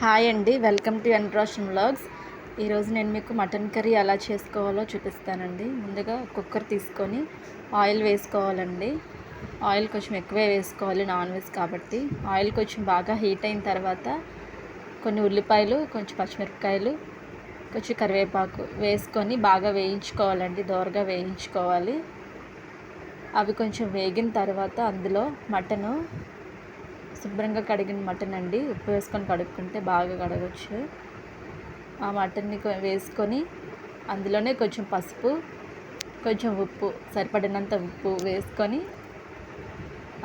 Hi అండి, welcome to ఎన్రాషన్ vlogs. ఈరోజు నేను మీకు మటన్ కర్రీ ఎలా చేసుకోవాలో చూపిస్తానండి. ముందుగా కుక్కర్ తీసుకొని ఆయిల్ వేసుకోవాలండి. ఆయిల్ కొంచెం ఎక్కువే వేసుకోవాలి, నాన్ వెజ్ కాబట్టి. ఆయిల్ కొంచెం బాగా హీట్ అయిన తర్వాత కొన్ని ఉల్లిపాయలు, కొంచెం పచ్చిమిరపకాయలు, కొంచెం కరివేపాకు వేసుకొని బాగా వేయించుకోవాలండి, దోరగా వేయించుకోవాలి. అవి కొంచెం వేగిన తర్వాత అందులో మటను, శుభ్రంగా కడిగిన మటన్ అండి, ఉప్పు వేసుకొని కడుక్కుంటే బాగా కడగవచ్చు. ఆ మటన్ని వేసుకొని అందులోనే కొంచెం పసుపు, కొంచెం ఉప్పు, సరిపడినంత ఉప్పు వేసుకొని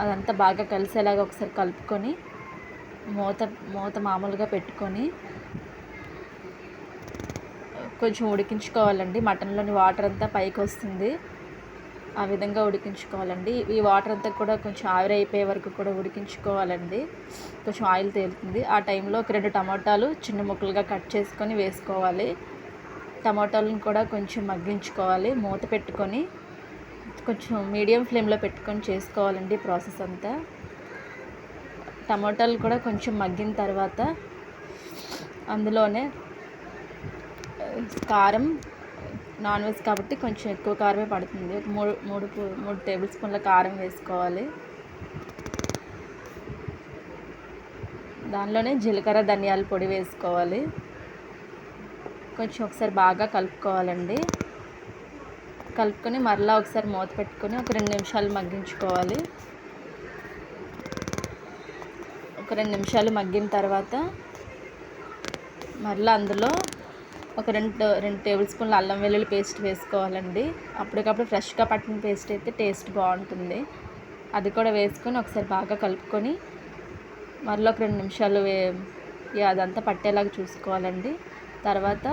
అదంతా బాగా కలిసేలాగా ఒకసారి కలుపుకొని మూత మామూలుగా పెట్టుకొని కొంచెం ఉడికించుకోవాలండి. మటన్లోని వాటర్ అంతా పైకి వస్తుంది, ఆ విధంగా ఉడికించుకోవాలండి. ఈ వాటర్ అంతా కూడా కొంచెం ఆవిరైపోయే వరకు కూడా ఉడికించుకోవాలండి. కొంచెం ఆయిల్ తేలుతుంది. ఆ టైంలో ఒక 2 టమాటాలు చిన్న ముక్కలుగా కట్ చేసుకొని వేసుకోవాలి. టమాటాలను కూడా కొంచెం మగ్గించుకోవాలి. మూత పెట్టుకొని కొంచెం మీడియం ఫ్లేమ్లో పెట్టుకొని చేసుకోవాలండి ప్రాసెస్ అంతా. టమాటాలు కూడా కొంచెం మగ్గిన తర్వాత అందులోనే కారం, నాన్ వెజ్ కాబట్టి కొంచెం ఎక్కువ కారమే పడుతుంది. ఒక 3 టేబుల్ స్పూన్ల కారం వేసుకోవాలి. దానిలోనే జీలకర్ర, ధనియాల పొడి వేసుకోవాలి. కొంచెం ఒకసారి బాగా కలుపుకోవాలండి. కలుపుకొని మరలా ఒకసారి మూత పెట్టుకొని ఒక 2 నిమిషాలు మగ్గించుకోవాలి. ఒక 2 నిమిషాలు మగ్గిన తర్వాత మరలా అందులో ఒక 2 టేబుల్ స్పూన్ల అల్లం వెల్లుల్లి పేస్ట్ వేసుకోవాలండి. అప్పటికప్పుడు ఫ్రెష్గా పట్టిన పేస్ట్ అయితే టేస్ట్ బాగుంటుంది. అది కూడా వేసుకొని ఒకసారి బాగా కలుపుకొని మరలా ఒక 2 నిమిషాలు అదంతా పట్టేలాగా చూసుకోవాలండి. తర్వాత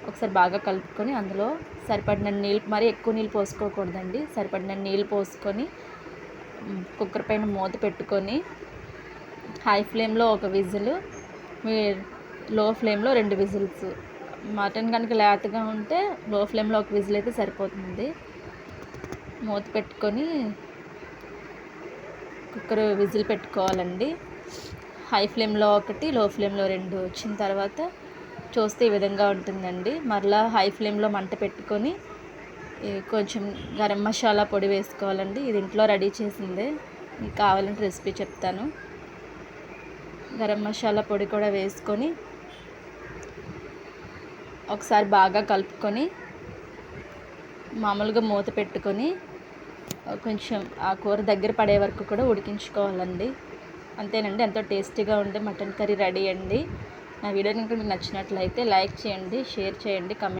ఒకసారి బాగా కలుపుకొని అందులో సరిపడిన నీళ్ళు, మరీ ఎక్కువ నీళ్ళు పోసుకోకూడదండి, సరిపడిన నీళ్ళు పోసుకొని కుక్కర్ పైన మూత పెట్టుకొని హై ఫ్లేమ్లో ఒక విజిల్, లో ఫ్లేమ్లో 2 విజిల్స్. మటన్ కనుక లేతగా ఉంటే లో ఫ్లేమ్లో ఒక విజిల్ అయితే సరిపోతుంది. మూత పెట్టుకొని కుక్కర్ విజిల్ పెట్టుకోవాలండి. హై ఫ్లేమ్లో 1, లో ఫ్లేమ్లో 2 వచ్చిన తర్వాత చూస్తే ఈ విధంగా ఉంటుందండి. మరలా హై ఫ్లేమ్లో మంట పెట్టుకొని కొంచెం గరం మసాలా పొడి వేసుకోవాలండి. ఇది ఇంట్లో రెడీ చేసిందే, మీకు కావాలంటే రెసిపీ చెప్తాను. గరం మసాలా పొడి కూడా వేసుకొని ఒకసారి బాగా కలుపుకొని మామూలుగా మూత పెట్టుకొని కొంచెం ఆ కూర దగ్గర పడే వరకు కూడా ఉడికించుకోవాలండి. అంతేనండి, ఎంతో టేస్టీగా ఉండే మటన్ కర్రీ రెడీ అండి. నా వీడియో కనుక మీకు నచ్చినట్లయితే లైక్ చేయండి, షేర్ చేయండి, కమెంట్